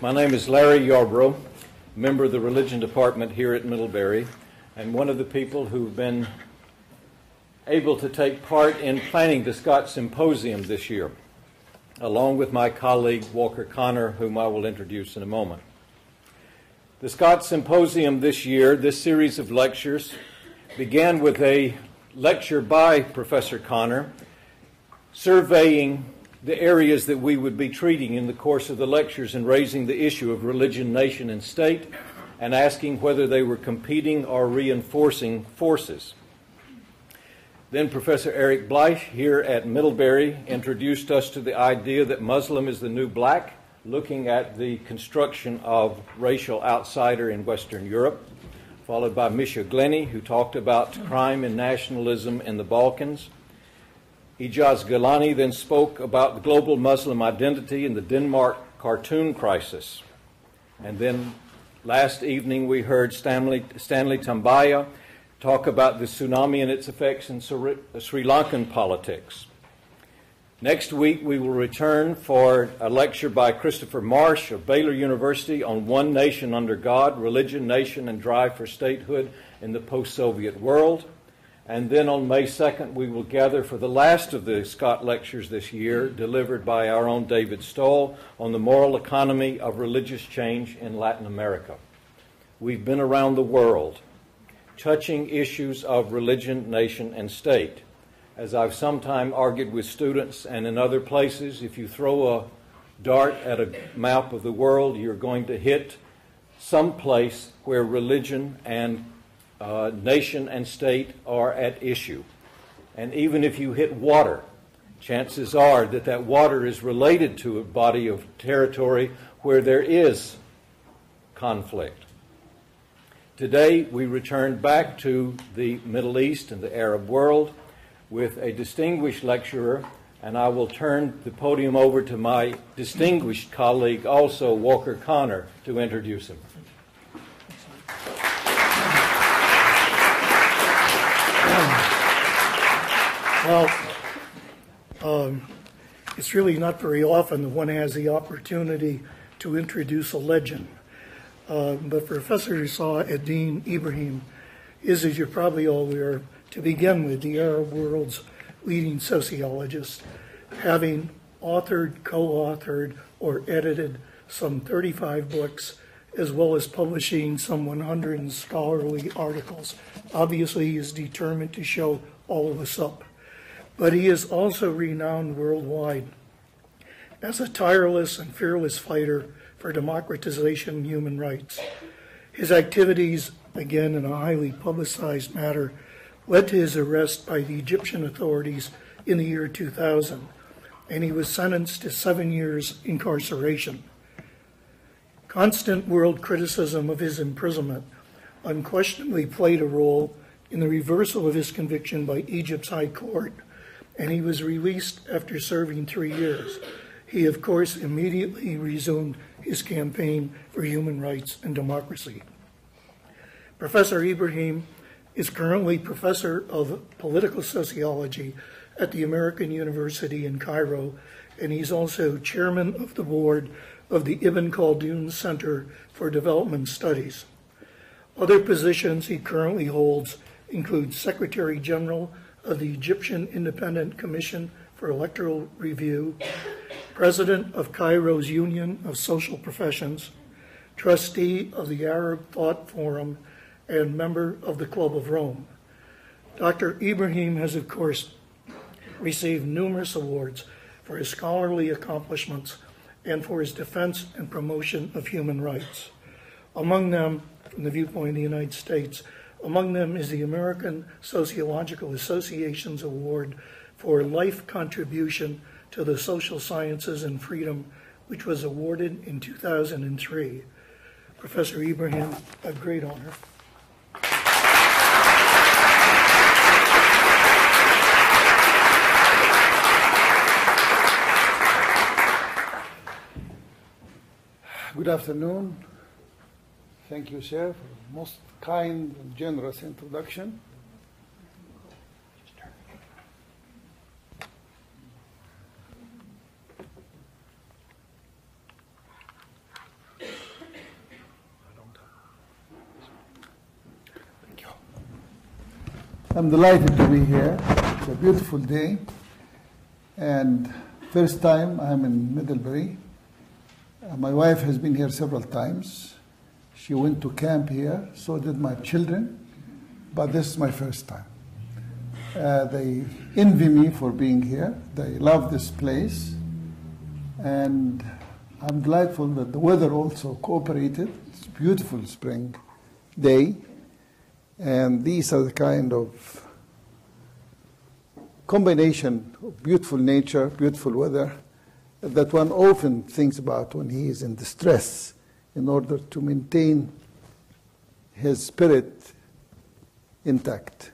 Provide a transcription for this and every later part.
My name is Larry Yarbrough, member of the Religion Department here at Middlebury, and one of the people who've been able to take part in planning the Scott Symposium this year, along with my colleague Walker Connor, whom I will introduce in a moment. The Scott Symposium this year, this series of lectures, began with a lecture by Professor Connor surveying the areas that we would be treating in the course of the lectures and raising the issue of religion, nation, and state, and asking whether they were competing or reinforcing forces. Then Professor Eric Bleich here at Middlebury introduced us to the idea that Muslim is the new black, looking at the construction of racial outsider in Western Europe, followed by Misha Glenny, who talked about crime and nationalism in the Balkans. Ijaz Gilani then spoke about the global Muslim identity and the Denmark cartoon crisis. And then last evening we heard Stanley Tambaya talk about the tsunami and its effects in Sri Lankan politics. Next week we will return for a lecture by Christopher Marsh of Baylor University on One Nation Under God, Religion, Nation, and Drive for Statehood in the Post-Soviet World. And then on May 2nd, we will gather for the last of the Scott lectures this year, delivered by our own David Stoll, on the moral economy of religious change in Latin America. We've been around the world, touching issues of religion, nation, and state. As I've sometimes argued with students and in other places, if you throw a dart at a map of the world, you're going to hit some place where religion and nation and state are at issue. And even if you hit water, chances are that that water is related to a body of territory where there is conflict. Today we return back to the Middle East and the Arab world with a distinguished lecturer, and I will turn the podium over to my distinguished colleague, also Walker Connor, to introduce him. Well, it's really not very often that one has the opportunity to introduce a legend. But Professor Saad Eddin Ibrahim is, as you're probably all aware, to begin with, the Arab world's leading sociologist, having authored, co-authored, or edited some 35 books, as well as publishing some 100 scholarly articles. Obviously, he is determined to show all of us up. But he is also renowned worldwide as a tireless and fearless fighter for democratization and human rights. His activities, again in a highly publicized matter, led to his arrest by the Egyptian authorities in the year 2000, and he was sentenced to 7 years incarceration. Constant world criticism of his imprisonment unquestionably played a role in the reversal of his conviction by Egypt's High Court, and he was released after serving 3 years. He, of course, immediately resumed his campaign for human rights and democracy. Professor Ibrahim is currently professor of political sociology at the American University in Cairo, and he's also chairman of the board of the Ibn Khaldun Center for Development Studies. Other positions he currently holds include Secretary General of the Egyptian Independent Commission for Electoral Review, President of Cairo's Union of Social Professions, Trustee of the Arab Thought Forum, and member of the Club of Rome. Dr. Ibrahim has, of course, received numerous awards for his scholarly accomplishments and for his defense and promotion of human rights. Among them, from the viewpoint of the United States, among them is the American Sociological Association's Award for Life Contribution to the Social Sciences and Freedom, which was awarded in 2003. Professor Ibrahim, a great honor. Good afternoon. Thank you, sir, for the most kind and generous introduction. I'm delighted to be here. It's a beautiful day. And first time I'm in Middlebury. My wife has been here several times. She went to camp here, so did my children. But this is my first time. They envy me for being here. They love this place. And I'm delightful that the weather also cooperated. It's a beautiful spring day. And these are the kind of combination of beautiful nature, beautiful weather, that one often thinks about when he is in distress in order to maintain his spirit intact.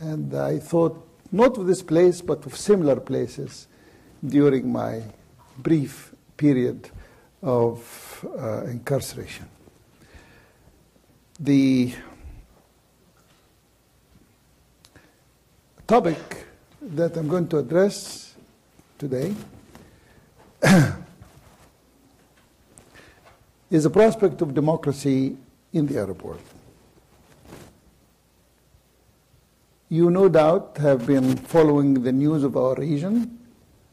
And I thought not of this place, but of similar places during my brief period of incarceration. The topic that I'm going to address today is the prospect of democracy in the Arab world. You no doubt have been following the news of our region,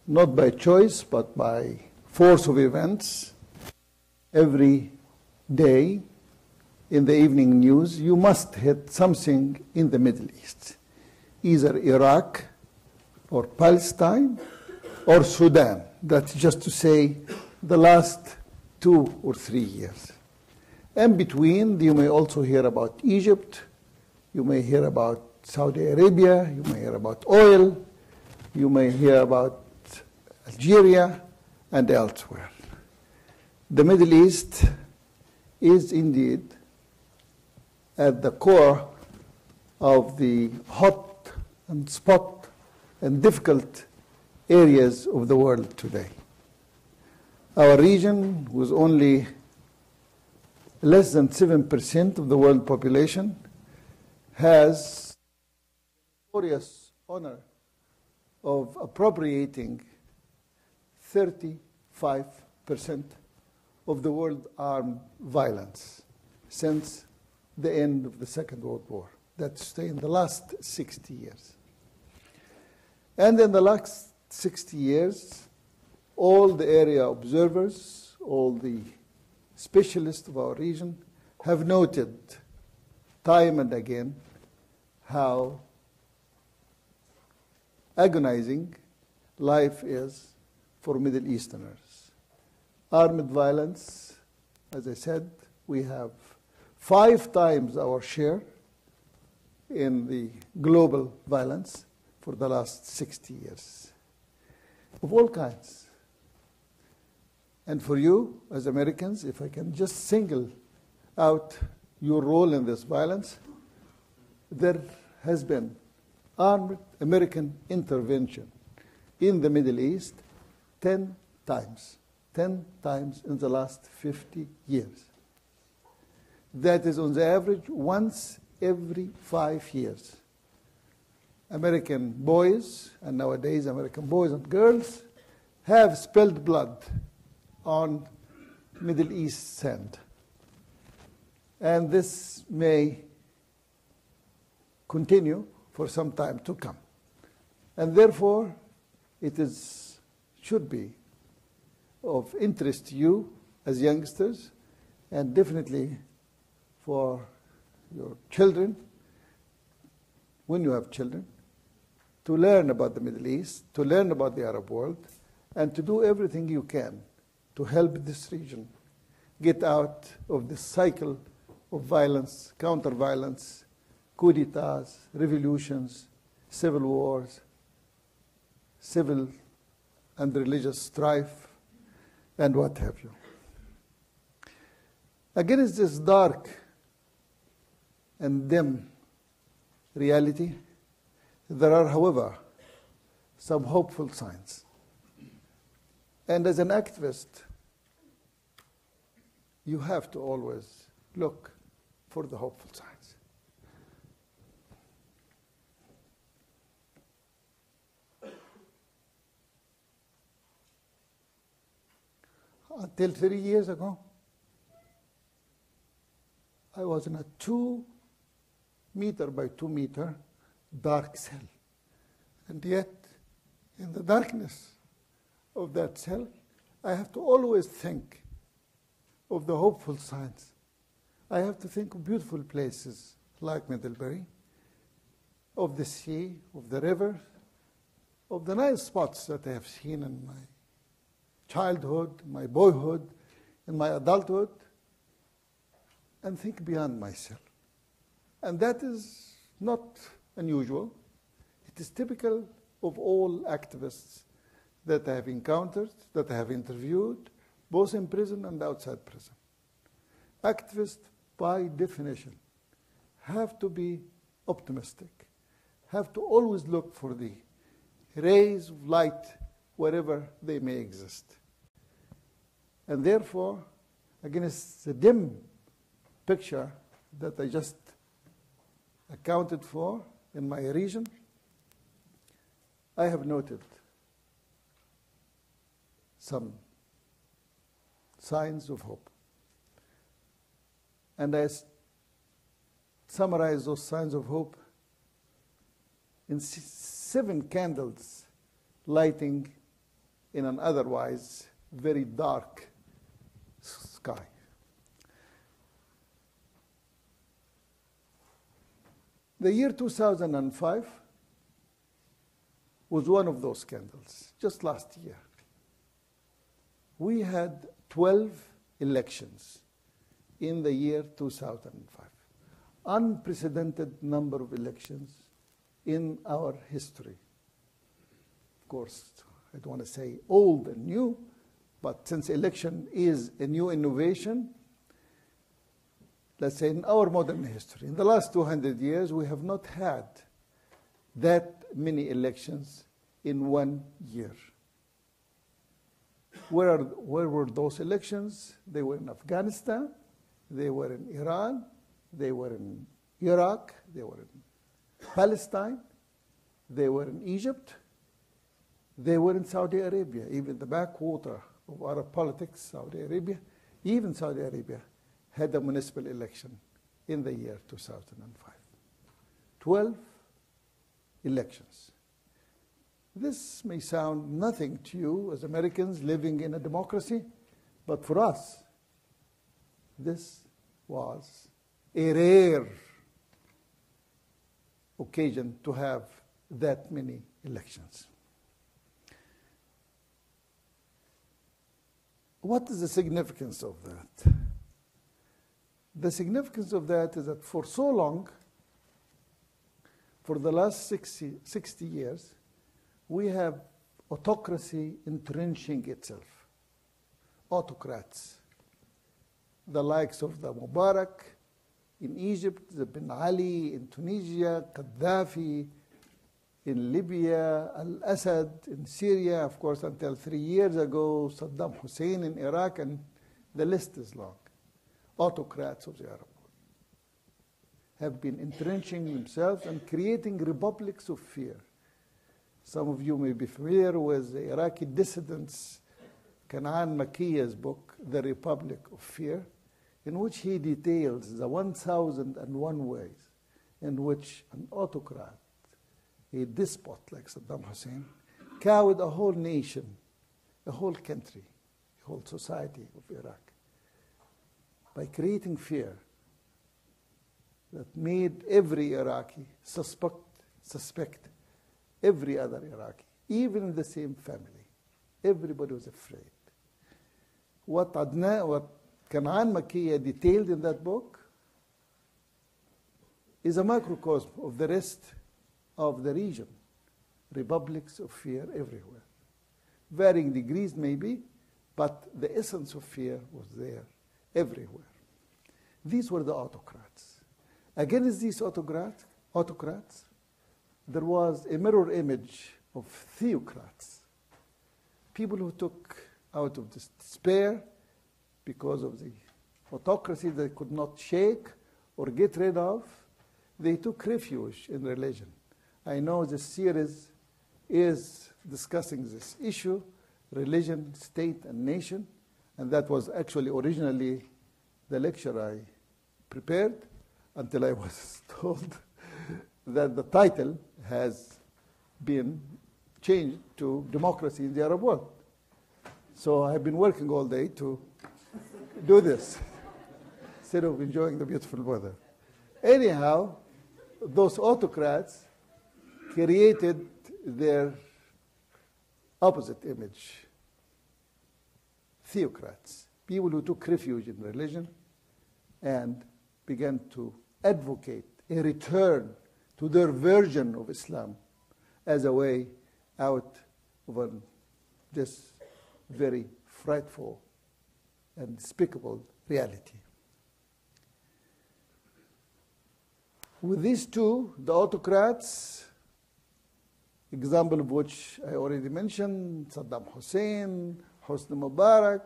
not by choice, but by force of events. Every day in the evening news, you must hit something in the Middle East, either Iraq or Palestine or Sudan. That's just to say the last 2 or 3 years. And between, you may also hear about Egypt, you may hear about Saudi Arabia, you may hear about oil, you may hear about Algeria and elsewhere. The Middle East is indeed at the core of the hot and spot and difficult areas of the world today. Our region, was only less than 7% of the world population, has the glorious honor of appropriating 35% of the world armed violence since the end of the Second World War. That's in the last 60 years. And in the last 60 years, all the area observers, all the specialists of our region have noted time and again how agonizing life is for Middle Easterners. Armed violence, as I said, we have 5 times our share in the global violence for the last 60 years, of all kinds. And for you, as Americans, if I can just single out your role in this violence, there has been armed American intervention in the Middle East 10 times in the last 50 years. That is on the average once every 5 years. American boys, and nowadays American boys and girls, have spilled blood on Middle East sand. And this may continue for some time to come. And therefore, it should be of interest to you as youngsters, and definitely for your children, when you have children, to learn about the Middle East, to learn about the Arab world, and to do everything you can to help this region get out of this cycle of violence, counter-violence, coup d'etats, revolutions, civil wars, civil and religious strife, and what have you. Against this dark and dim reality, there are, however, some hopeful signs. And as an activist, you have to always look for the hopeful signs. Until 3 years ago, I was in a 2 meter by 2 meter dark cell. And yet, in the darkness of that cell, I have to always think of the hopeful signs. I have to think of beautiful places like Middlebury, of the sea, of the river, of the nice spots that I have seen in my childhood, my boyhood, in my adulthood, and think beyond myself. And that is not unusual. It is typical of all activists that I have encountered, that I have interviewed, both in prison and outside prison. Activists, by definition, have to be optimistic, have to always look for the rays of light wherever they may exist. And therefore, against the dim picture that I just accounted for in my region, I have noted some signs of hope. And I summarize those signs of hope in 7 candles lighting in an otherwise very dark sky. The year 2005 was one of those candles, just last year. We had 12 elections in the year 2005. Unprecedented number of elections in our history. Of course, I don't want to say old and new, but since election is a new innovation, let's say in our modern history, in the last 200 years, we have not had that many elections in one year. Where were those elections? They were in Afghanistan, they were in Iran, they were in Iraq, they were in Palestine, they were in Egypt, they were in Saudi Arabia, even the backwater of Arab politics, Saudi Arabia, even Saudi Arabia had a municipal election in the year 2005. 12 elections. This may sound nothing to you as Americans living in a democracy, but for us, this was a rare occasion to have that many elections. What is the significance of that? The significance of that is that for so long, for the last 60 years, we have autocracy entrenching itself. Autocrats, the likes of the Mubarak in Egypt, the Ben Ali in Tunisia, Gaddafi in Libya, al-Assad in Syria, of course, until 3 years ago, Saddam Hussein in Iraq, and the list is long. Autocrats of the Arab world have been entrenching themselves and creating republics of fear. Some of you may be familiar with the Iraqi dissidents, Kanaan Makiya's book, The Republic of Fear, in which he details the 1,001 ways in which an autocrat, a despot like Saddam Hussein, cowed a whole nation, a whole country, a whole society of Iraq, by creating fear that made every Iraqi suspect every other Iraqi, even in the same family. Everybody was afraid. What Kanaan Makiya detailed in that book is a microcosm of the rest of the region. Republics of fear everywhere. Varying degrees maybe, but the essence of fear was there everywhere. These were the autocrats. Against these autocrats, there was a mirror image of theocrats, people who took out of this despair because of the autocracy they could not shake or get rid of, they took refuge in religion. I know this series is discussing this issue, religion, state, and nation, and that was actually originally the lecture I prepared until I was told that the title has been changed to Democracy in the Arab World. So I've been working all day to do this instead of enjoying the beautiful weather. Anyhow, those autocrats created their opposite image. Theocrats, people who took refuge in religion and began to advocate a return to their version of Islam as a way out of this very frightful and despicable reality. With these two, the autocrats, example of which I already mentioned, Saddam Hussein, Hosni Mubarak,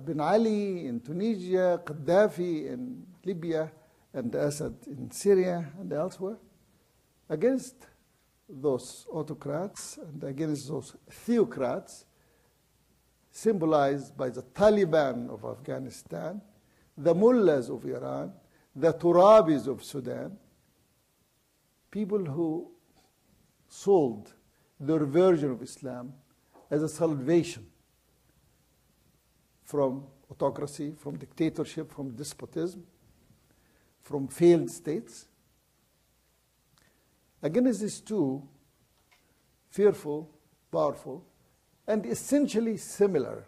Ben Ali in Tunisia, Gaddafi in Libya, and Assad in Syria and elsewhere, against those autocrats and against those theocrats, symbolized by the Taliban of Afghanistan, the mullahs of Iran, the Turabis of Sudan, people who sold their version of Islam as a salvation from autocracy, from dictatorship, from despotism, from failed states. Against these two fearful, powerful, and essentially similar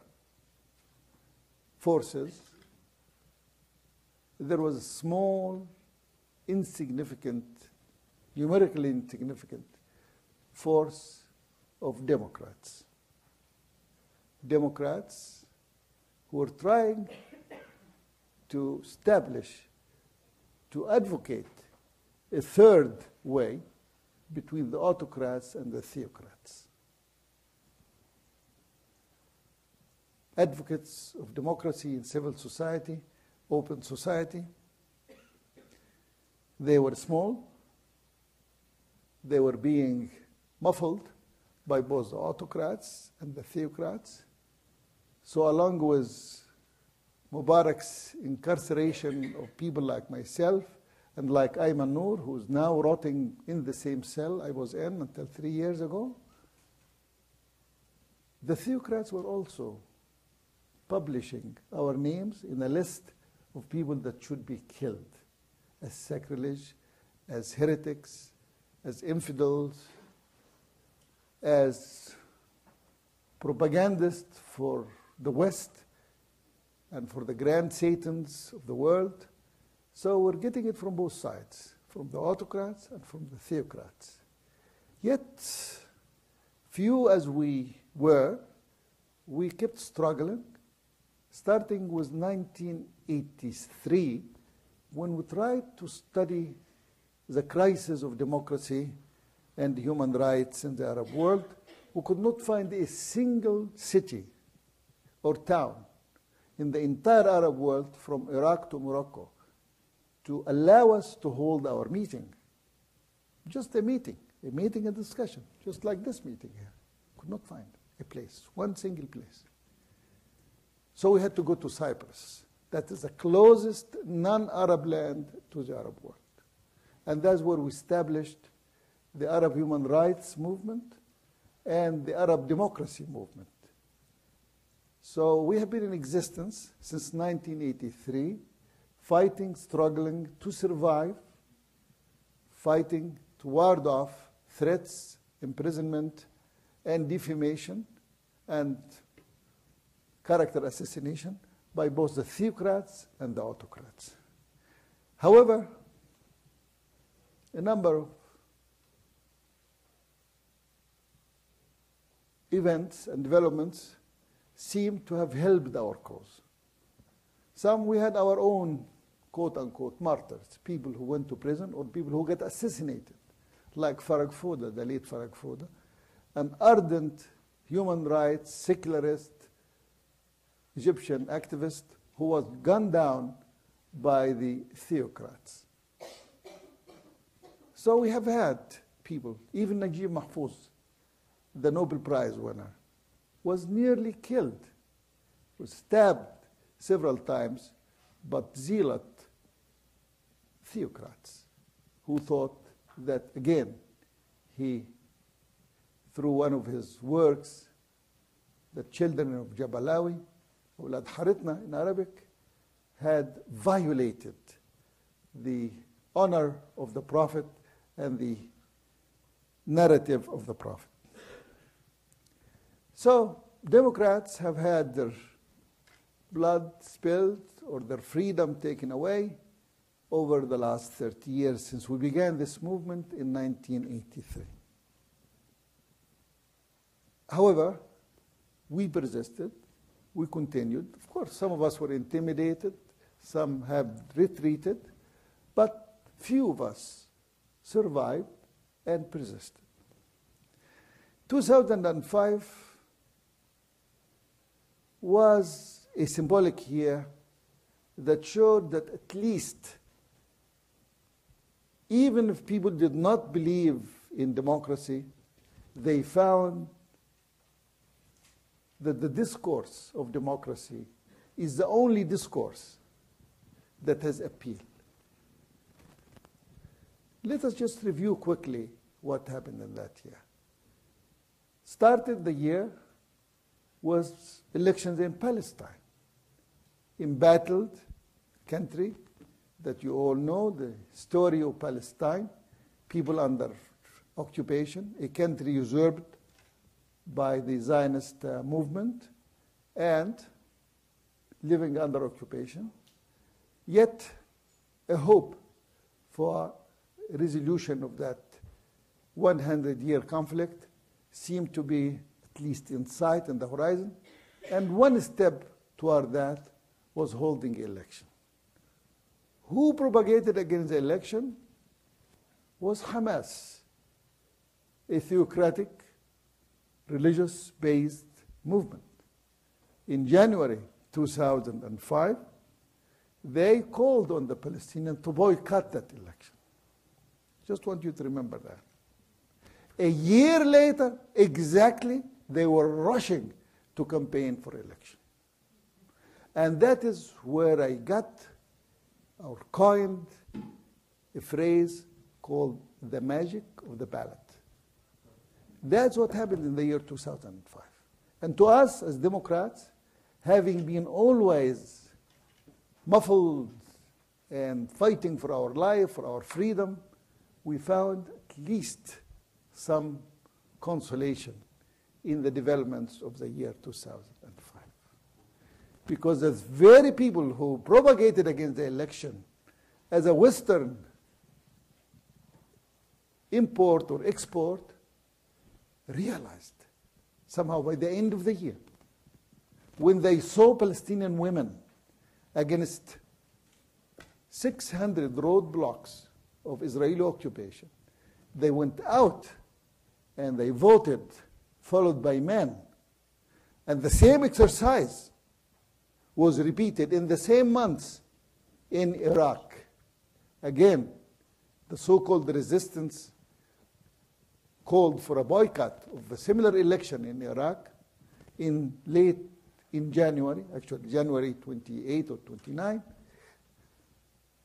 forces, there was a small, insignificant, numerically insignificant force of Democrats. Democrats who were trying to establish, to advocate a third way between the autocrats and the theocrats. Advocates of democracy in civil society, open society. They were small. They were being muffled by both the autocrats and the theocrats. So along with Mubarak's incarceration of people like myself and like Ayman Noor, who is now rotting in the same cell I was in until 3 years ago, the theocrats were also publishing our names in a list of people that should be killed as sacrilege, as heretics, as infidels, as propagandists for the West and for the grand satans of the world. So we're getting it from both sides, from the autocrats and from the theocrats. Yet, few as we were, we kept struggling, starting with 1983, when we tried to study the crisis of democracy and human rights in the Arab world. We could not find a single city or town in the entire Arab world, from Iraq to Morocco, to allow us to hold our meeting. Just a meeting and discussion, just like this meeting here. Could not find a place, one single place. So we had to go to Cyprus. That is the closest non-Arab land to the Arab world. And that's where we established the Arab human rights movement and the Arab democracy movement. So we have been in existence since 1983, fighting, struggling to survive, fighting to ward off threats, imprisonment, and defamation, and character assassination by both the theocrats and the autocrats. However, a number of events and developments seem to have helped our cause. Some we had our own quote-unquote martyrs, people who went to prison or people who got assassinated, like Farag Fouda, the late Farag Fouda, an ardent human rights, secularist Egyptian activist who was gunned down by the theocrats. So we have had people, even Najib Mahfouz, the Nobel Prize winner, was nearly killed, was stabbed several times, but zealot theocrats who thought that, again, he, through one of his works, the children of Jabalawi, Awlad Haritna in Arabic, had violated the honor of the Prophet and the narrative of the Prophet. So Democrats have had their blood spilled or their freedom taken away over the last 30 years since we began this movement in 1983. However, we persisted, we continued. Of course, some of us were intimidated, some have retreated, but few of us survived and persisted. 2005 was a symbolic year that showed that at least, even if people did not believe in democracy, they found that the discourse of democracy is the only discourse that has appeal. Let us just review quickly what happened in that year. Started the year was elections in Palestine, embattled country that you all know, the story of Palestine, people under occupation, a country usurped by the Zionist movement and living under occupation, yet a hope for resolution of that 100-year conflict seemed to be at least in sight, in the horizon, and one step toward that was holding an election. Who propagated against the election was Hamas, a theocratic, religious-based movement. In January 2005, they called on the Palestinians to boycott that election. Just want you to remember that. A year later, exactly, they were rushing to campaign for election. And that is where I got or coined a phrase called the magic of the ballot. That's what happened in the year 2005. And to us as Democrats, having been always muffled and fighting for our life, for our freedom, we found at least some consolation in the developments of the year 2005. Because the very people who propagated against the election as a Western import or export realized somehow by the end of the year, when they saw Palestinian women against 600 roadblocks of Israeli occupation, they went out and they voted, followed by men. And the same exercise was repeated in the same months in Iraq. Again, the so-called resistance called for a boycott of a similar election in Iraq in January, actually January 28 or 29.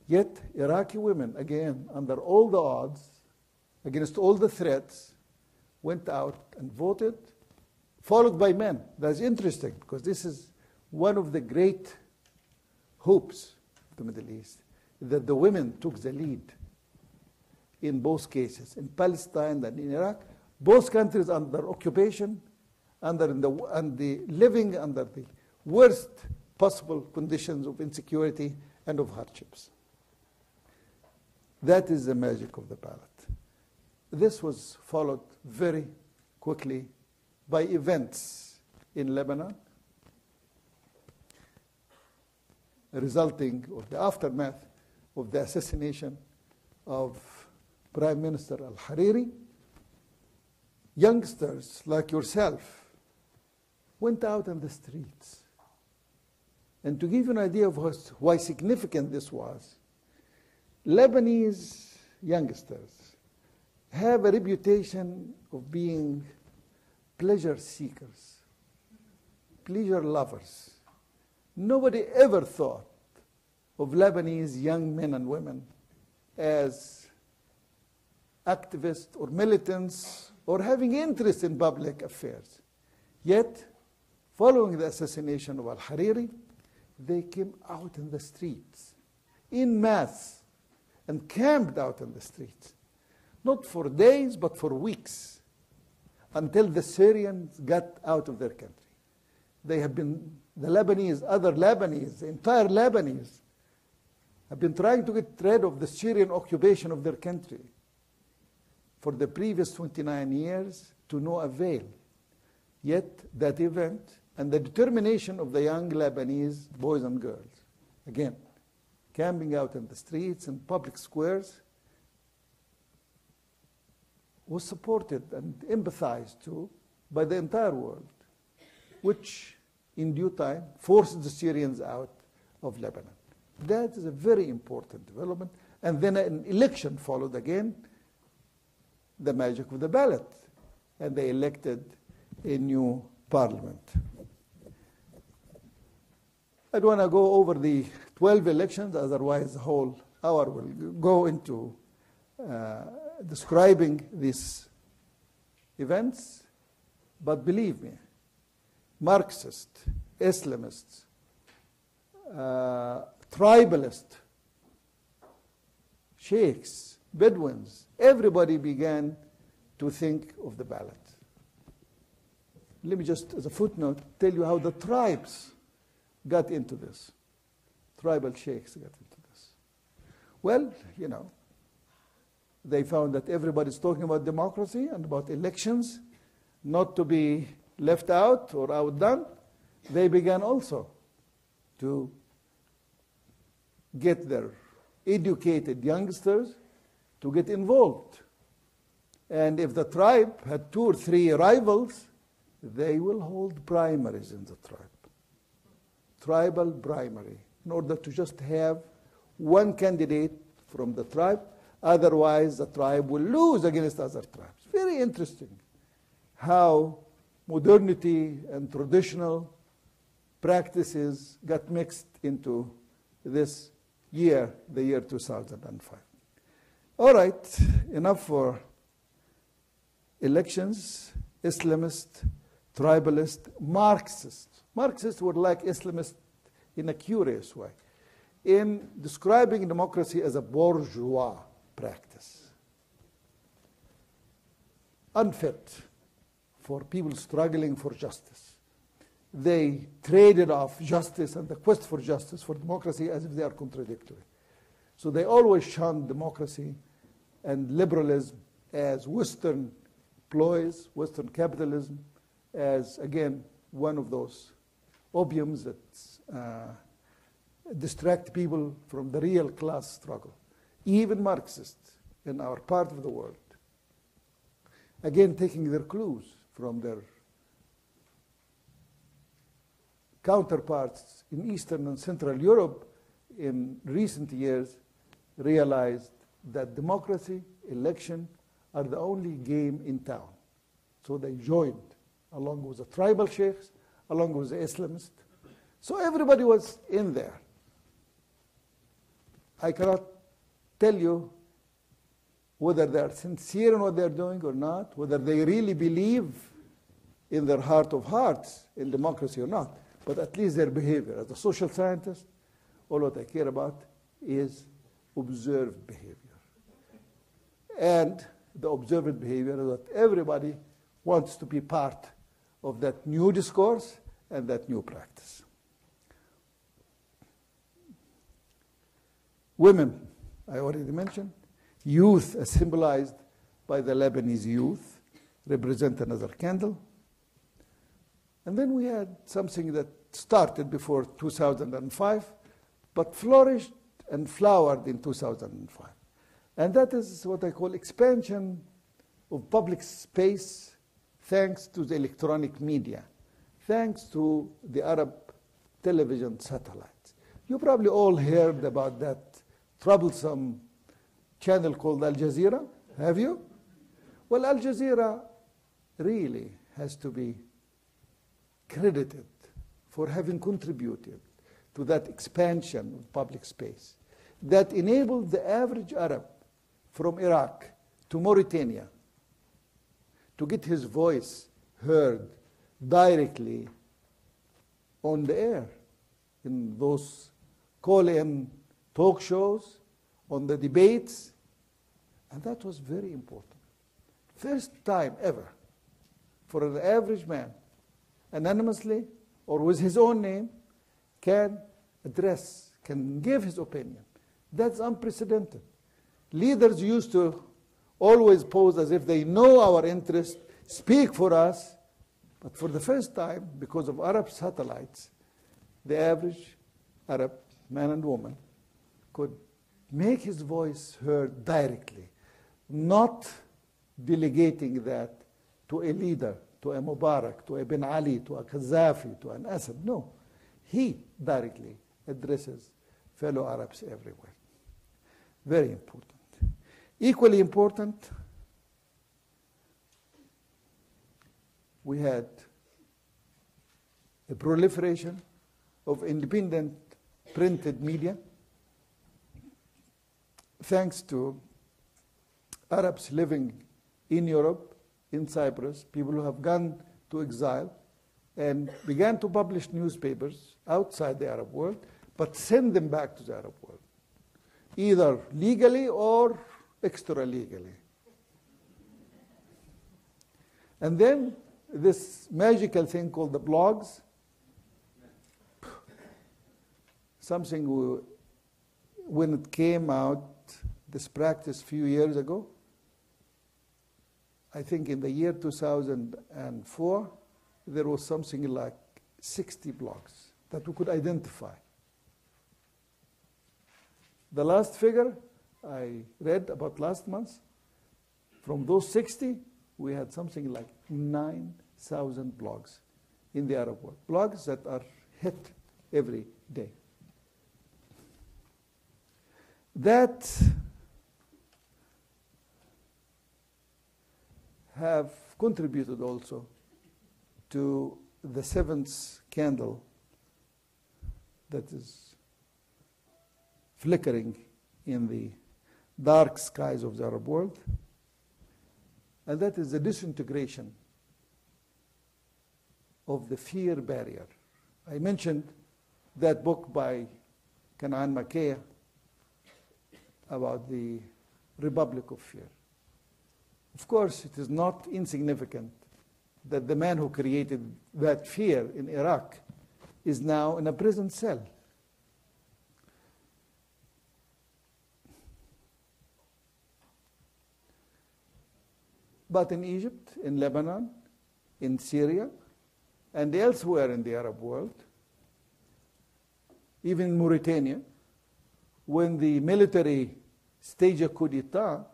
Yet Iraqi women, again, under all the odds, against all the threats, went out and voted, followed by men. That's interesting, because this is one of the great hopes of the Middle East, that the women took the lead in both cases, in Palestine and in Iraq, both countries under occupation, living under the worst possible conditions of insecurity and of hardships. That is the magic of the ballot. This was followed very quickly by events in Lebanon, resulting or the aftermath of the assassination of Prime Minister al-Hariri. Youngsters like yourself went out on the streets. And to give you an idea of why significant this was, Lebanese youngsters have a reputation of being pleasure seekers, pleasure lovers. Nobody ever thought of Lebanese young men and women as activists or militants or having interest in public affairs. Yet, following the assassination of al-Hariri, they came out in the streets in mass and camped out in the streets, not for days but for weeks, until the Syrians got out of their country. They have been, the Lebanese, other Lebanese, the entire Lebanese, have been trying to get rid of the Syrian occupation of their country for the previous 29 years to no avail. Yet that event and the determination of the young Lebanese boys and girls, again, camping out in the streets and public squares, was supported and empathized to by the entire world, which in due time forced the Syrians out of Lebanon. That is a very important development. And then an election followed again, the magic of the ballot, and they elected a new parliament. I don't want to go over the 12 elections, otherwise the whole hour will go into describing these events. But believe me, Marxists, Islamists, tribalists, sheikhs, Bedouins, everybody began to think of the ballot. Let me just, as a footnote, tell you how the tribes got into this. Tribal sheikhs got into this. Well, you know, they found that everybody's talking about democracy and about elections, not to be left out or outdone. They began also to get their educated youngsters to get involved. And if the tribe had 2 or 3 rivals, they will hold primaries in the tribe. Tribal primary, in order to just have one candidate from the tribe. Otherwise, the tribe will lose against other tribes. Very interesting how modernity and traditional practices got mixed into this year, the year 2005. All right, enough for elections. Islamist, tribalist, Marxist. Marxists were like Islamists in a curious way, in describing democracy as a bourgeois practice, unfit for people struggling for justice. They traded off justice and the quest for justice for democracy as if they are contradictory. So they always shunned democracy and liberalism as Western ploys, Western capitalism, as, again, one of those opiums that distract people from the real class struggle. Even Marxists in our part of the world, again, taking their clues from their counterparts in Eastern and Central Europe in recent years, realized that democracy, election, are the only game in town. So they joined, along with the tribal sheikhs, along with the Islamists. So everybody was in there. I cannot tell you whether they are sincere in what they are doing or not, whether they really believe in their heart of hearts in democracy or not, but at least their behavior. As a social scientist, all what I care about is observed behavior. And the observed behavior is that everybody wants to be part of that new discourse and that new practice. Women, I already mentioned. Youth, as symbolized by the Lebanese youth, represent another candle. And then we had something that started before 2005, but flourished and flowered in 2005. And that is what I call expansion of public space thanks to the electronic media, thanks to the Arab television satellites. You probably all heard about that troublesome channel called Al Jazeera. Have you? Well, Al Jazeera really has to be credited for having contributed to that expansion of public space that enabled the average Arab from Iraq to Mauritania to get his voice heard directly on the air, in those call-in talk shows, on the debates, and that was very important. First time ever for an average man, anonymously or with his own name, can address, can give his opinion. That's unprecedented. Leaders used to always pose as if they know our interest, speak for us, but for the first time, because of Arab satellites, the average Arab man and woman could make his voice heard directly, not delegating that to a leader, to a Mubarak, to a Ben Ali, to a Qaddafi, to an Assad. No, he directly addresses fellow Arabs everywhere. Very important. Equally important, we had a proliferation of independent printed media, thanks to Arabs living in Europe, in Cyprus, people who have gone to exile and began to publish newspapers outside the Arab world, but send them back to the Arab world, either legally or extra-legally. And then this magical thing called the blogs, something when it came out, this practice a few years ago, I think in the year 2004, there was something like 60 blogs that we could identify. The last figure I read about last month, from those 60, we had something like 9,000 blogs in the Arab world. Blogs that are hit every day. That have contributed also to the seventh candle that is flickering in the dark skies of the Arab world, and that is the disintegration of the fear barrier. I mentioned that book by Kanaan Makea about the Republic of Fear. Of course, it is not insignificant that the man who created that fear in Iraq is now in a prison cell. But in Egypt, in Lebanon, in Syria, and elsewhere in the Arab world, even in Mauritania, when the military staged a coup d'etat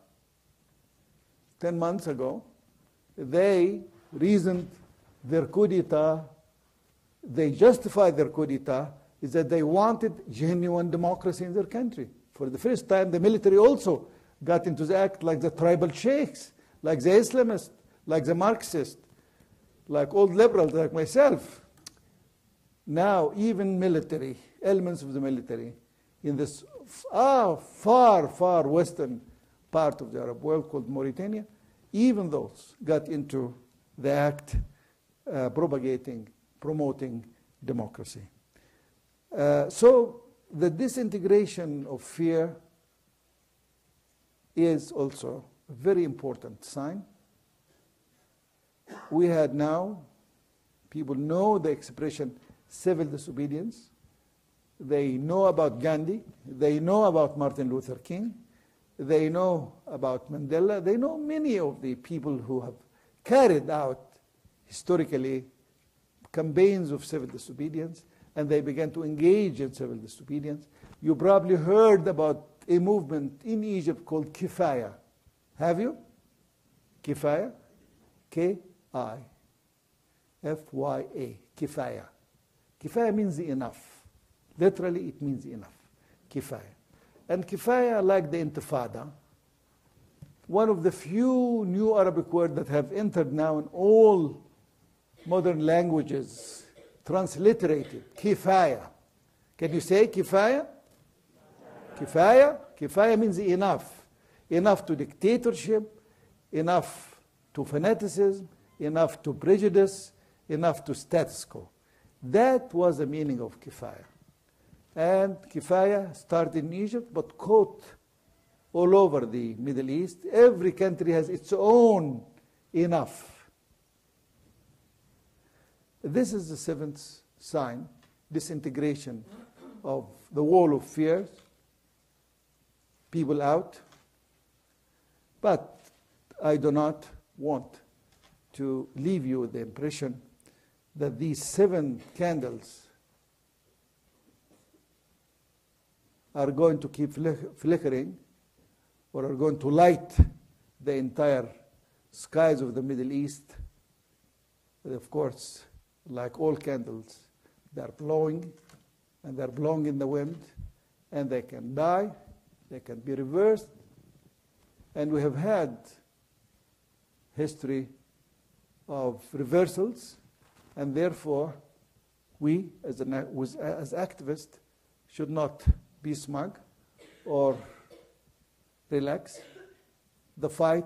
10 months ago, they reasoned their coup d'etat, they justified their coup d'etat, is that they wanted genuine democracy in their country. For the first time, the military also got into the act like the tribal sheikhs, like the Islamists, like the Marxists, like old liberals like myself. Now, even military, elements of the military, in this far, far western part of the Arab world called Mauritania, even those got into the act promoting democracy. So the disintegration of fear is also a very important sign. We had now, people know the expression civil disobedience. They know about Gandhi. They know about Martin Luther King. They know about Mandela. They know many of the people who have carried out historically campaigns of civil disobedience, and they began to engage in civil disobedience. You probably heard about a movement in Egypt called Kifaya. Have you? Kifaya? K-I-F-Y-A. Kifaya. Kifaya means enough. Literally, it means enough. Kifaya. And Kifaya, like the Intifada, one of the few new Arabic words that have entered now in all modern languages, transliterated. Kifaya. Can you say Kifaya? Kifaya? Kifaya means enough. Enough to dictatorship, enough to fanaticism, enough to prejudice, enough to status quo. That was the meaning of kifaya. And kifaya started in Egypt, but caught all over the Middle East. Every country has its own enough. This is the seventh sign, disintegration of the wall of fear, people out. But I do not want to leave you with the impression that these 7 candles are going to keep flickering or are going to light the entire skies of the Middle East. But of course, like all candles, they are blowing, and they are blowing in the wind, and they can die, they can be reversed. And we have had history of reversals, and therefore we as activists should not be smug or relax. The fight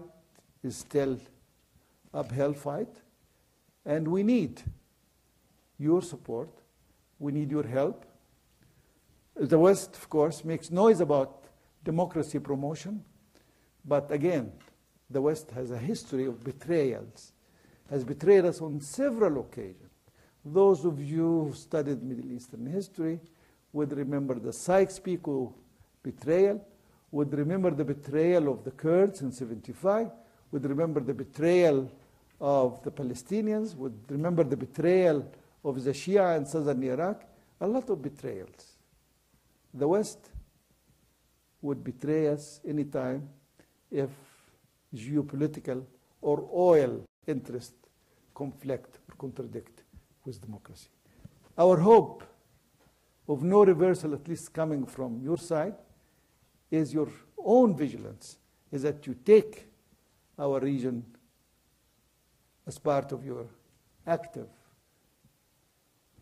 is still uphill fight, and we need your support, we need your help. The West, of course, makes noise about democracy promotion, but again, the West has a history of betrayals, has betrayed us on several occasions. Those of you who studied Middle Eastern history would remember the Sykes-Picot betrayal, would remember the betrayal of the Kurds in 1975, would remember the betrayal of the Palestinians, would remember the betrayal of the Shia in southern Iraq, a lot of betrayals. The West would betray us anytime if geopolitical or oil interest conflict or contradict with democracy. Our hope of no reversal, at least coming from your side, is your own vigilance, is that you take our region as part of your active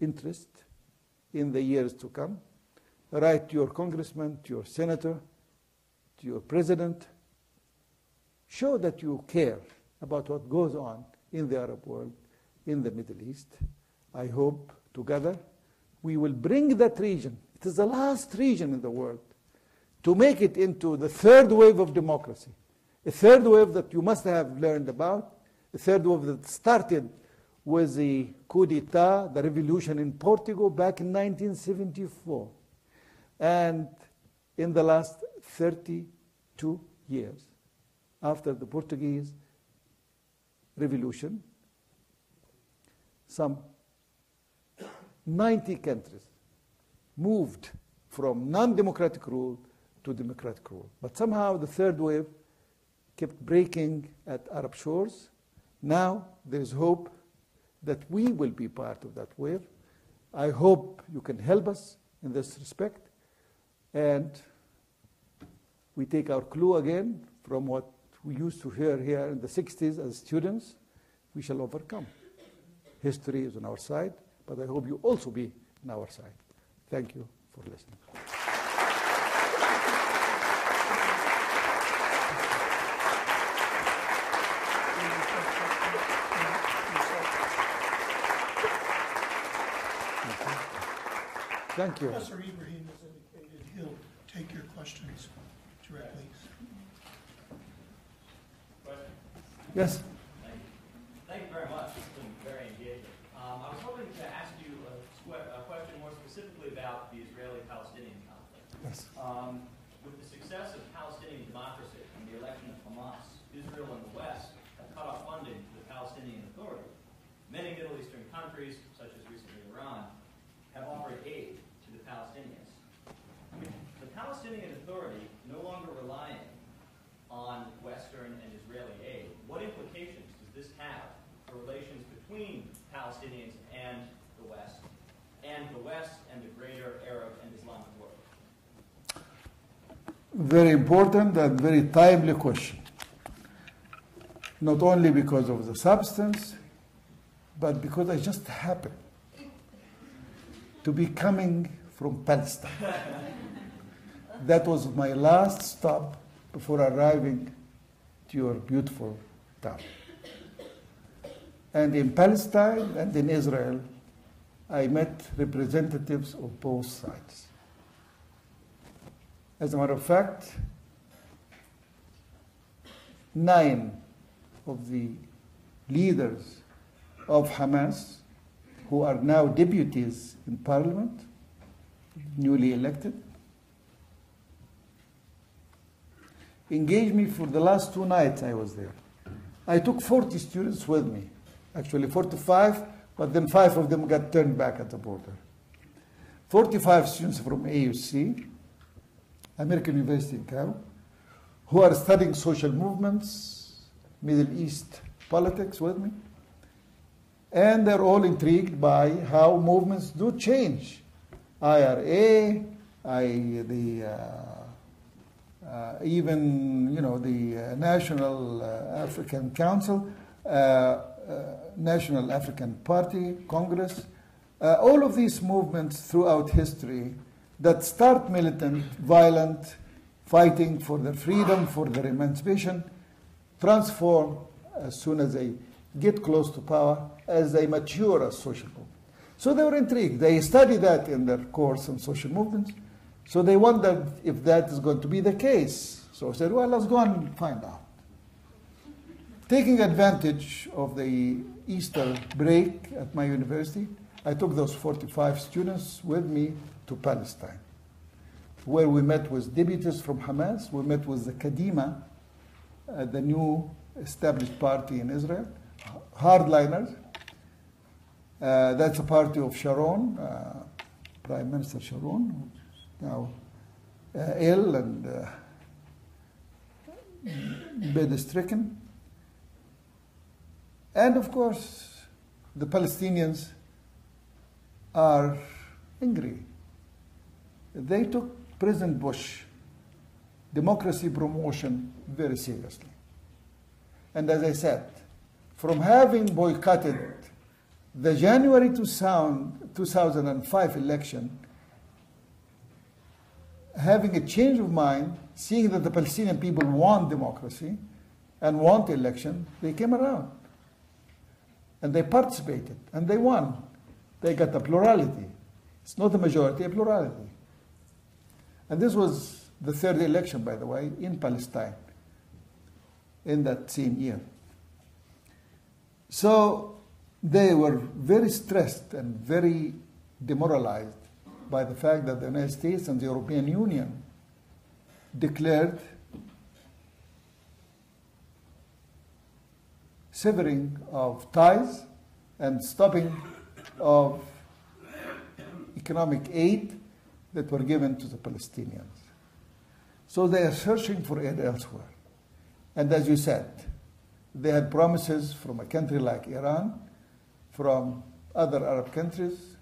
interest in the years to come. Write to your congressman, to your senator, to your president. Show that you care about what goes on in the Arab world, in the Middle East. I hope together we will bring that region, it is the last region in the world, to make it into the third wave of democracy. A third wave that you must have learned about, a third wave that started with the coup d'etat, the revolution in Portugal back in 1974. And in the last 32 years, after the Portuguese Revolution, some 90 countries moved from non-democratic rule to democratic rule. But somehow the third wave kept breaking at Arab shores. Now there is hope that we will be part of that wave. I hope you can help us in this respect. And we take our clue again from what we used to hear here in the 60s as students. We shall overcome. History is on our side, but I hope you also be on our side. Thank you for listening. Thank you. Professor Ibrahim has indicated he'll take your questions directly. Yes. Thank you very much. It's been very engaging. I was hoping to ask you a question more specifically about the Israeli-Palestinian conflict. Yes. With the success of Palestinian democracy and the election of Hamas, Israel and the West have cut off funding to the Palestinian Authority. Many Middle Eastern countries, such as recently Iran, have offered aid to the Palestinians. The Palestinian Authority no longer relying on Western and Israeli aid, what implications does this have for relations between Palestinians and the West and the greater Arab and Islamic world? Very important and very timely question. Not only because of the substance, but because I just happened to be coming from Palestine. That was my last stop before arriving to your beautiful town. And in Palestine and in Israel, I met representatives of both sides. As a matter of fact, 9 of the leaders of Hamas, who are now deputies in parliament, newly elected, engaged me for the last 2 nights I was there. I took 40 students with me, actually 45, but then 5 of them got turned back at the border. 45 students from AUC, American University in Cairo, who are studying social movements, Middle East politics with me. And they're all intrigued by how movements do change. IRA, even the National African Council, National African Party, Congress, all of these movements throughout history that start militant, violent, fighting for their freedom, for their emancipation, transform as soon as they get close to power, as they mature as social movements. So they were intrigued. They studied that in their course on social movements. So they wondered if that is going to be the case. So I said, well, let's go and find out. Taking advantage of the Easter break at my university, I took those 45 students with me to Palestine, where we met with deputies from Hamas. We met with the Kadima, the new established party in Israel, hardliners. That's a party of Sharon, Prime Minister Sharon, now ill and bed-stricken. And of course, the Palestinians are angry. They took President Bush democracy promotion very seriously. And as I said, from having boycotted the January 2005 election, having a change of mind, seeing that the Palestinian people want democracy and want election, they came around. And they participated, and they won. They got a plurality. It's not a majority, a plurality. And this was the third election, by the way, in Palestine in that same year. So they were very stressed and very demoralized by the fact that the United States and the European Union declared severing of ties and stopping of economic aid that were given to the Palestinians. So they are searching for aid elsewhere. And as you said, they had promises from a country like Iran, from other Arab countries,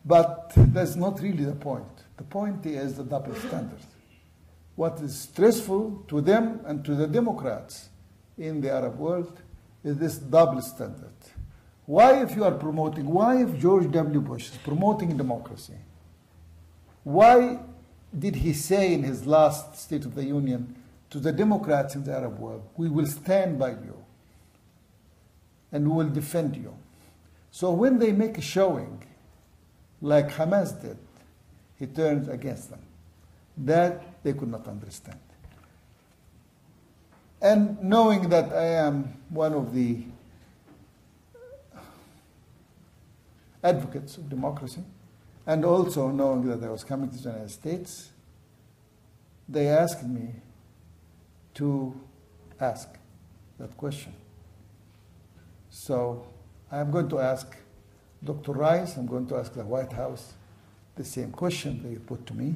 but that's not really the point. The point is the double standards. What is stressful to them and to the Democrats in the Arab world is this double standard. Why, if George W. Bush is promoting democracy, why did he say in his last State of the Union to the Democrats in the Arab world, we will stand by you and we will defend you? So when they make a showing like Hamas did, he turns against them. That they could not understand. And knowing that I am one of the advocates of democracy, and also knowing that I was coming to the United States, they asked me to ask that question. So I'm going to ask Dr. Rice, I'm going to ask the White House the same question they put to me.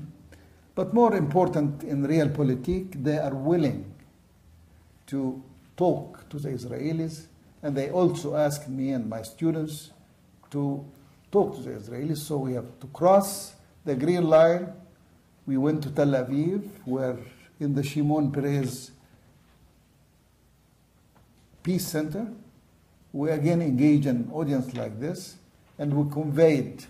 But more important in realpolitik, they are willing to talk to the Israelis, and they also asked me and my students to talk to the Israelis. So we have to cross the green line. We went to Tel Aviv, where in the Shimon Peres Peace Center, we again engaged an audience like this, and we conveyed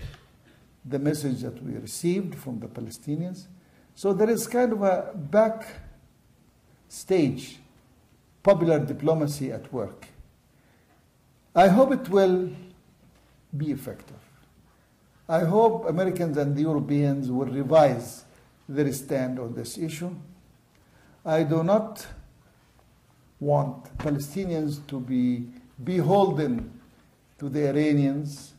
the message that we received from the Palestinians. So there is kind of a backstage popular diplomacy at work. I hope it will be effective. I hope Americans and the Europeans will revise their stand on this issue. I do not want Palestinians to be beholden to the Iranians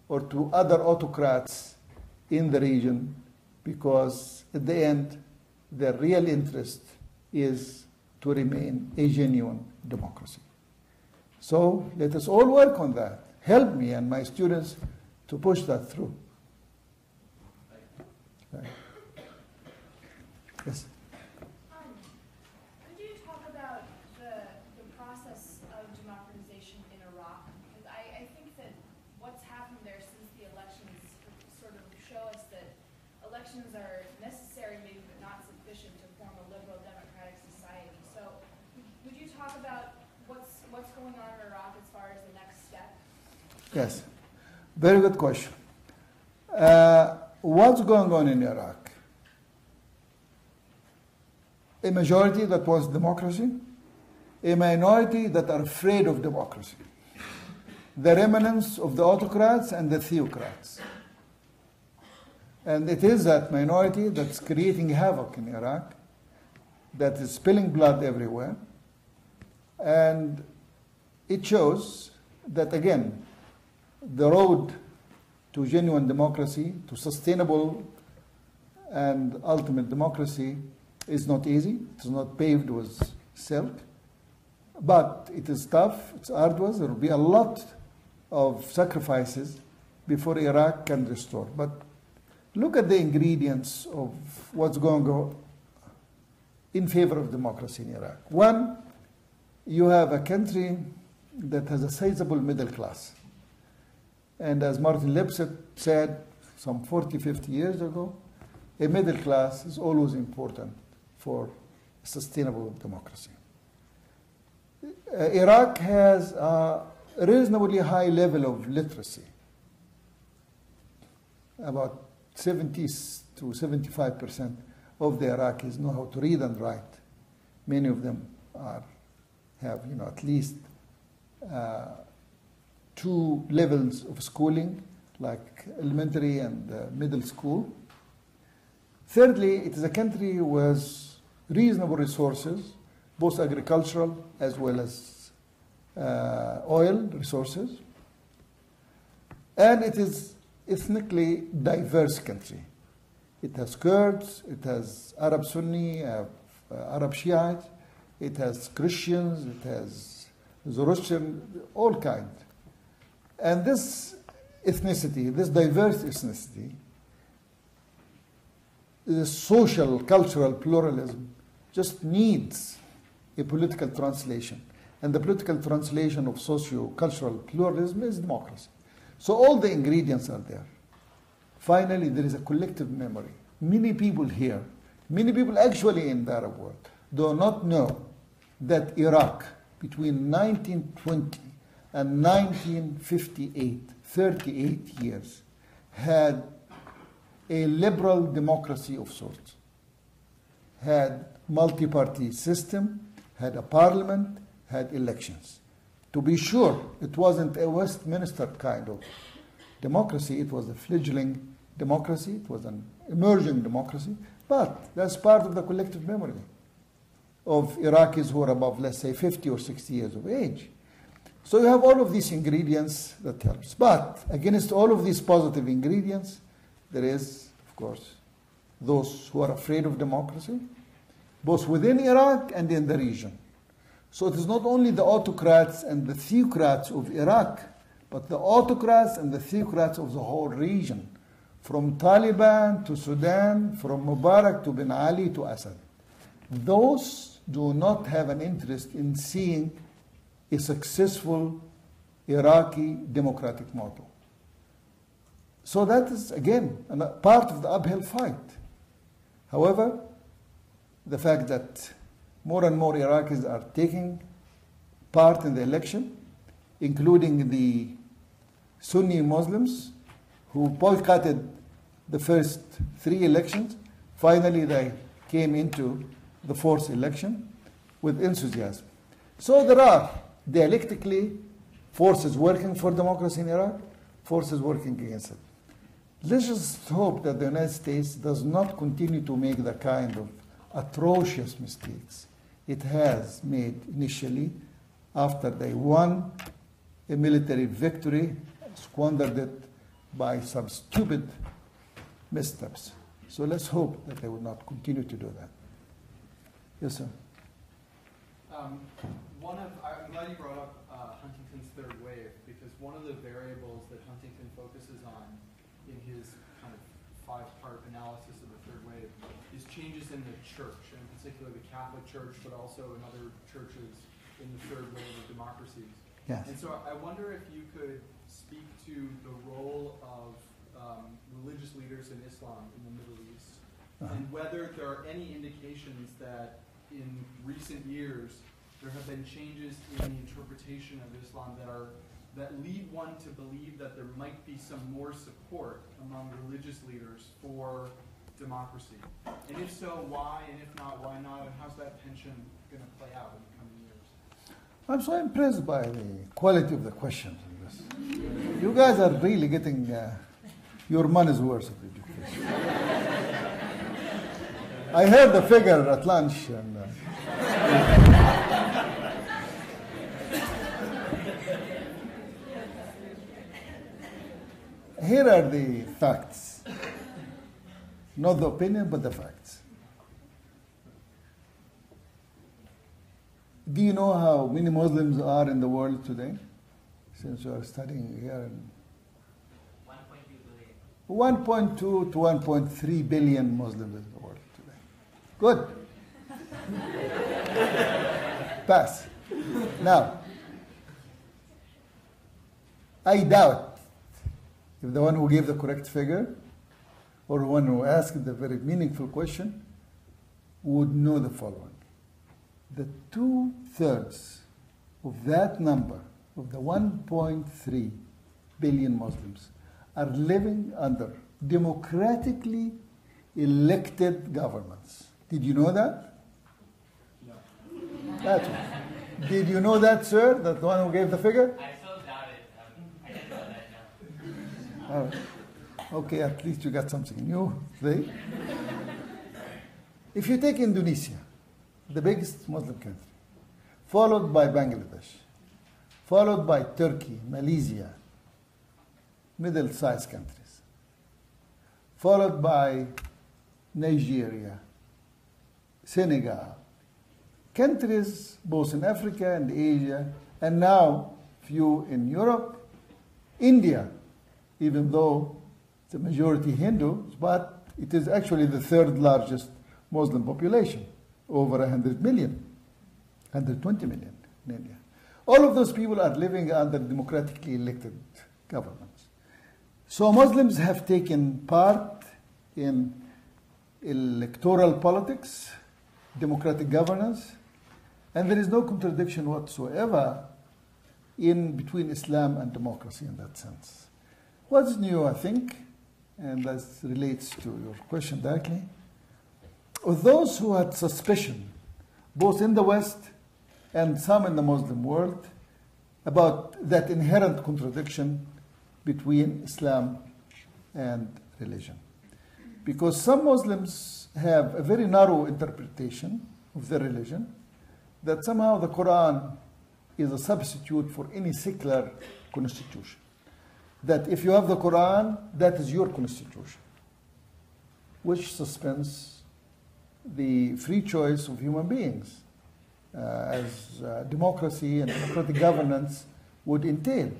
or to other autocrats in the region, because at the end, their real interest is to remain a genuine democracy. So let us all work on that. Help me and my students to push that through. Right. Yes. Could you talk about the process of democratization in Iraq? Because I think that what's happened there since the elections sort of show us that elections are necessary, maybe, but not sufficient to form a liberal democratic society. So would you talk about what's going on in Iraq as far as the next step? Yes. Very good question. What's going on in Iraq? A majority that wants democracy, a minority that are afraid of democracy, the remnants of the autocrats and the theocrats. And it is that minority that's creating havoc in Iraq, that is spilling blood everywhere. And it shows that, again, the road to genuine democracy, to sustainable and ultimate democracy, is not easy. It's not paved with silk. But it is tough, it's arduous. There will be a lot of sacrifices before Iraq can restore. But look at the ingredients of what's going on in favor of democracy in Iraq. One, you have a country that has a sizable middle class. And as Martin Lipset said some 40, 50 years ago, a middle class is always important for sustainable democracy. Iraq has a reasonably high level of literacy. About 70 to 75% of the Iraqis know how to read and write. Many of them have at least 2 levels of schooling, like elementary and middle school. Thirdly, it is a country with reasonable resources, both agricultural as well as oil resources. And it is ethnically diverse country. It has Kurds, it has Arab Sunni, Arab Shiite, it has Christians, it has Zoroastrian, all kinds. And this ethnicity, this diverse ethnicity, the social, cultural pluralism just needs a political translation. And the political translation of socio-cultural pluralism is democracy. So all the ingredients are there. Finally, there is a collective memory. Many people here, many people actually in the Arab world, do not know that Iraq, between 1920 and 1958, 38 years, had a liberal democracy of sorts, had multi-party system, had a parliament, had elections. To be sure, it wasn't a Westminster kind of democracy. It was a fledgling democracy. It was an emerging democracy. But that's part of the collective memory of Iraqis who are above, let's say, 50 or 60 years of age. So you have all of these ingredients that helps. But against all of these positive ingredients, there is, of course, those who are afraid of democracy, both within Iraq and in the region. So it is not only the autocrats and the theocrats of Iraq, but the autocrats and the theocrats of the whole region, from Taliban to Sudan, from Mubarak to Ben Ali to Assad. Those do not have an interest in seeing a successful Iraqi democratic model. So that is, again, a part of the uphill fight. However, the fact that more and more Iraqis are taking part in the election, including the Sunni Muslims who boycotted the first 3 elections, finally they came into the 4th election with enthusiasm. So there are dialectically forces working for democracy in Iraq, forces working against it. Let's just hope that the United States does not continue to make the kind of atrocious mistakes it has made initially after they won a military victory, squandered it by some stupid missteps. So let's hope that they will not continue to do that. Yes, sir. I'm glad you brought up Huntington's third wave, because one of the variables that Huntington focuses on in his kind of five-part analysis of the third wave is changes in the church, and in particular the Catholic Church, but also in other churches in the third wave of democracies. Yes. And so I wonder if you could speak to the role of religious leaders in Islam in the Middle East, and whether there are any indications that in recent years there have been changes in the interpretation of Islam that lead one to believe that there might be some more support among religious leaders for democracy. And if so, why? And if not, why not? And how's that tension going to play out in the coming years? I'm so impressed by the quality of the questions in this. You guys are really getting your money's worth of education. I heard the figure at lunch, and here are the facts. Not the opinion, but the facts. Do you know how many Muslims are in the world today? Since you are studying here. 1.2 to 1.3 billion Muslims in the world today. Good. Pass. Now, I doubt if the one who gave the correct figure or the one who asked the very meaningful question would know the following. The 2/3 of that number, of the 1.3 billion Muslims, are living under democratically elected governments. Did you know that? No. That's right. Did you know that, sir? That the one who gave the figure? I still doubt it. I didn't know that, no. All right. Okay, at least you got something new. See? If you take Indonesia, the biggest Muslim country, followed by Bangladesh, followed by Turkey, Malaysia, middle-sized countries, followed by Nigeria, Senegal, countries both in Africa and Asia, and now few in Europe, India, even though it's a majority Hindus, but it is actually the third largest Muslim population, over 100 million, 120 million in India. All of those people are living under democratically elected governments. So Muslims have taken part in electoral politics, democratic governance, and there is no contradiction whatsoever in between Islam and democracy in that sense. What's new, I think, and that relates to your question directly, of those who had suspicion, both in the West and some in the Muslim world, about that inherent contradiction between Islam and religion. Because some Muslims have a very narrow interpretation of their religion, that somehow the Quran is a substitute for any secular constitution. That if you have the Quran, that is your constitution, which suspends the free choice of human beings, as democracy and democratic governance would entail.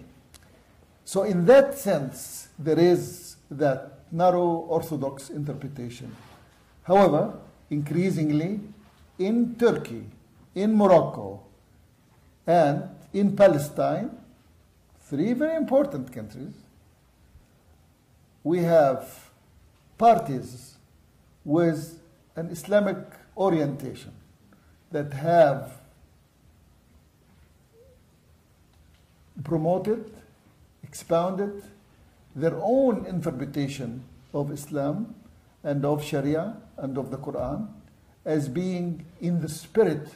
So in that sense, there is that narrow orthodox interpretation. However, increasingly in Turkey, in Morocco, and in Palestine, three very important countries, we have parties with an Islamic orientation that have promoted, expounded their own interpretation of Islam and of Sharia and of the Quran as being in the spirit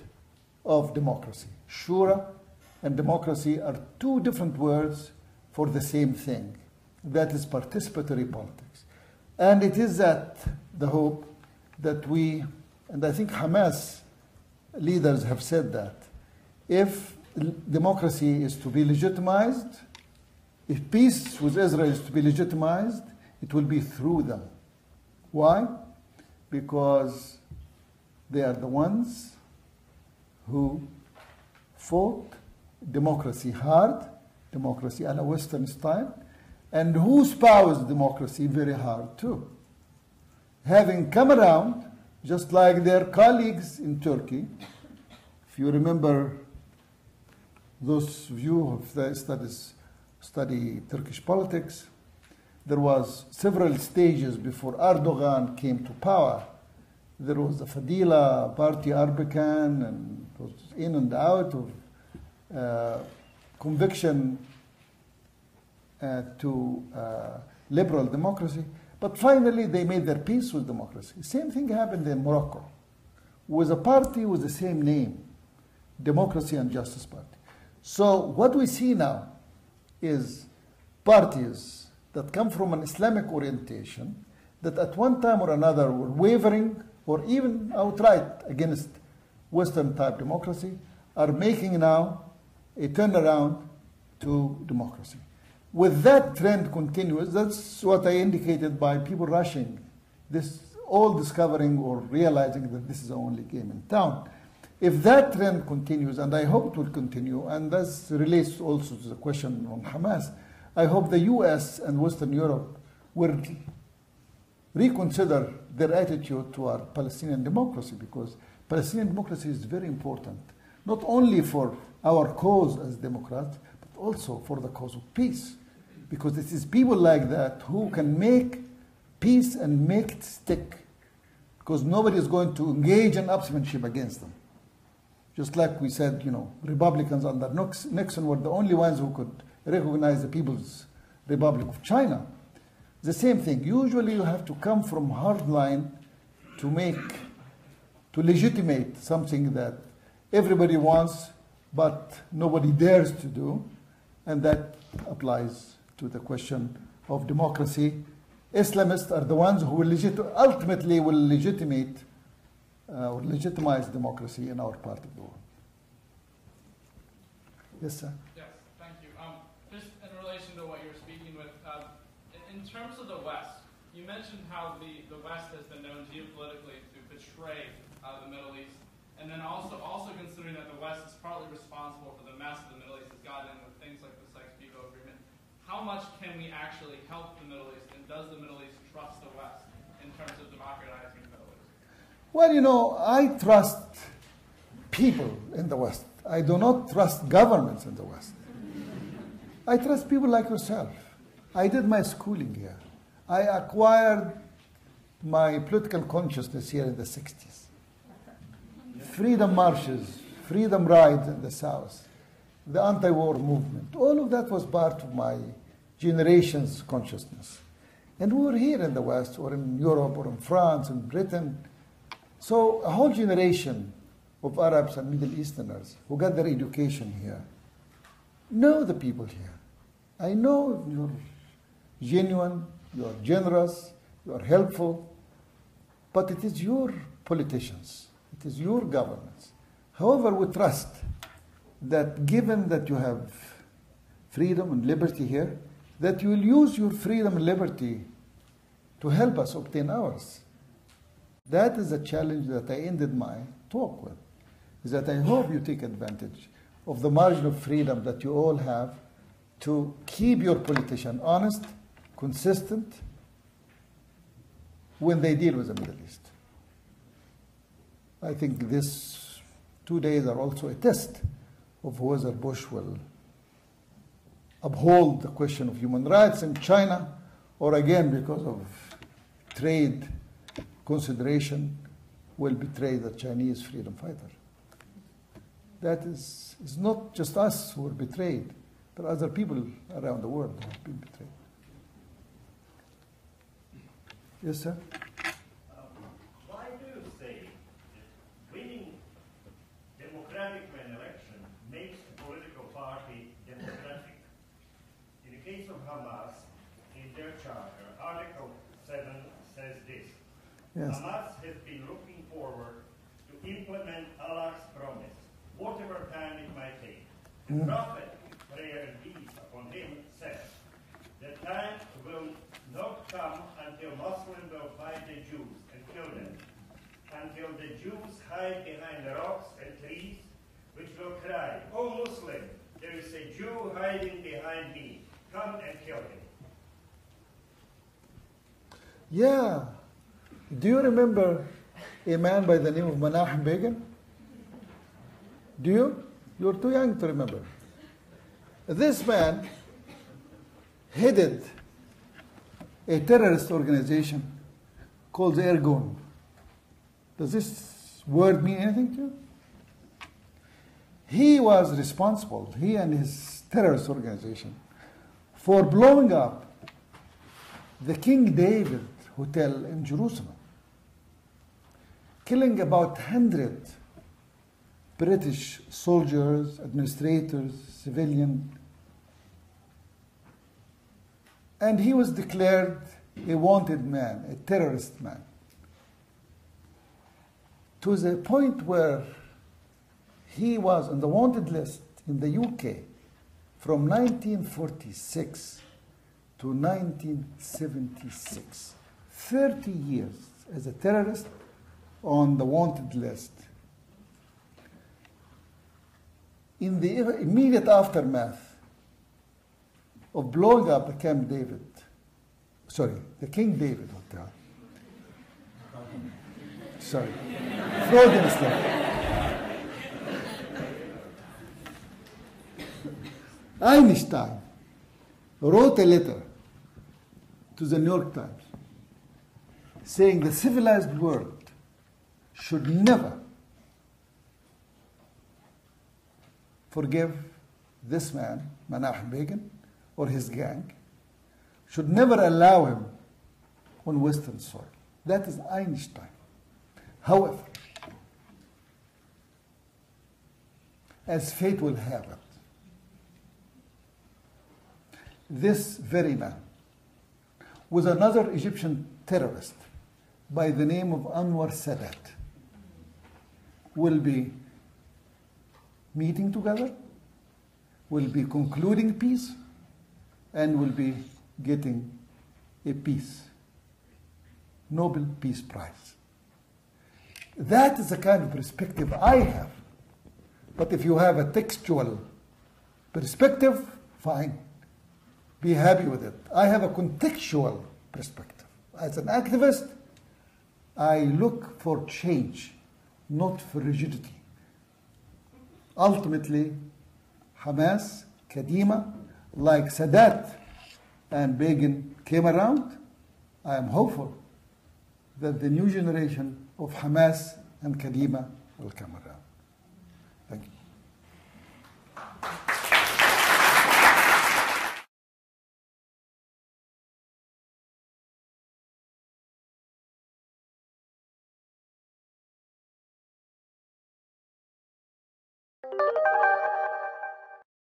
of democracy, Shura and democracy are two different words for the same thing. That is participatory politics. And it is that the hope that we, and I think Hamas leaders have said that, if democracy is to be legitimized, if peace with Israel is to be legitimized, it will be through them. Why? Because they are the ones who fought democracy hard, democracy a la Western style, and who espoused democracy very hard too. Having come around, just like their colleagues in Turkey, if you remember, those of you who study Turkish politics, there was several stages before Erdogan came to power. There was the Fadila party, Arbakan, and it was in and out of conviction to liberal democracy. But finally, they made their peace with democracy. Same thing happened in Morocco, with a party with the same name, Democracy and Justice Party. So what we see now is parties that come from an Islamic orientation that at one time or another were wavering or even outright against Western-type democracy are making now a turnaround to democracy. With that trend continues, that's what I indicated by people rushing this, all discovering or realizing that this is the only game in town. If that trend continues, and I hope it will continue, and this relates also to the question on Hamas, I hope the US and Western Europe will reconsider their attitude toward Palestinian democracy, because Palestinian democracy is very important, not only for our cause as Democrats, but also for the cause of peace. Because it is people like that who can make peace and make it stick, because nobody is going to engage in upsmanship against them. Just like we said, Republicans under Nixon were the only ones who could recognize the People's Republic of China. The same thing. Usually you have to come from hard line to legitimate something that everybody wants, but nobody dares to do. And that applies to the question of democracy. Islamists are the ones who will ultimately will legitimate or legitimize democracy in our part of the world. Yes, sir. Yes, thank you. Just in relation to what you were speaking with, in terms of the West, you mentioned how the West has been known geopolitically to betray the Middle East, and then also considering that the West is partly responsible for the mess of the Middle East has gotten in with things like the Sykes-Picot Agreement. How much can we actually help the Middle East, and does the Middle East trust the West in terms of democratizing the Middle East? Well, I trust people in the West. I do not trust governments in the West. I trust people like yourself. I did my schooling here. I acquired my political consciousness here in the 60s. Freedom marches, freedom rides in the South, the anti-war movement, all of that was part of my generation's consciousness. And we were here in the West, or in Europe, or in France, and Britain. So a whole generation of Arabs and Middle Easterners who got their education here know the people here. I know you're genuine, you're generous, you're helpful, but it is your politicians, it is your governments. However, we trust that given that you have freedom and liberty here, that you will use your freedom and liberty to help us obtain ours. That is a challenge that I ended my talk with, is that I hope you take advantage of the margin of freedom that you all have to keep your politician honest, consistent, when they deal with the Middle East. I think these 2 days are also a test of whether Bush will uphold the question of human rights in China, or again, because of trade consideration, will betray the Chinese freedom fighter. That is not just us who are betrayed, but other people around the world have been betrayed. Yes, sir? Why do you say that winning democratic by an election Yes. Hamas has been looking forward to implement Allah's promise, whatever time it might take. The Prophet, prayer and peace upon him, says, the time will not come until Muslims will fight the Jews and kill them, until the Jews hide behind the rocks and trees, which will cry, "O Muslim, there is a Jew hiding behind me. Come and kill him." Yeah. Do you remember a man by the name of Menachem Begin? Do you? You're too young to remember. This man headed a terrorist organization called the Ergun. Does this word mean anything to you? He was responsible, he and his terrorist organization, for blowing up the King David Hotel in Jerusalem, killing about 100 British soldiers, administrators, civilians, and he was declared a wanted man, a terrorist man, to the point where he was on the wanted list in the UK from 1946 to 1976. 30 years as a terrorist on the wanted list. In the immediate aftermath of blowing up the King David Hotel. Sorry, Freudian slip. Einstein wrote a letter to the New York Times saying the civilized world should never forgive this man, Menachem Begin, or his gang, should never allow him on Western soil. That is Einstein. However, as fate will have it, this very man, with another Egyptian terrorist by the name of Anwar Sadat, will be meeting together, will be concluding peace, and will be getting a peace, Nobel Peace Prize. That is the kind of perspective I have. But if you have a textual perspective, fine. Be happy with it. I have a contextual perspective. As an activist, I look for change, not for rigidity. Ultimately, Hamas, Kadima, like Sadat and Begin came around. I am hopeful that the new generation of Hamas and Kadima will come around. Thank you.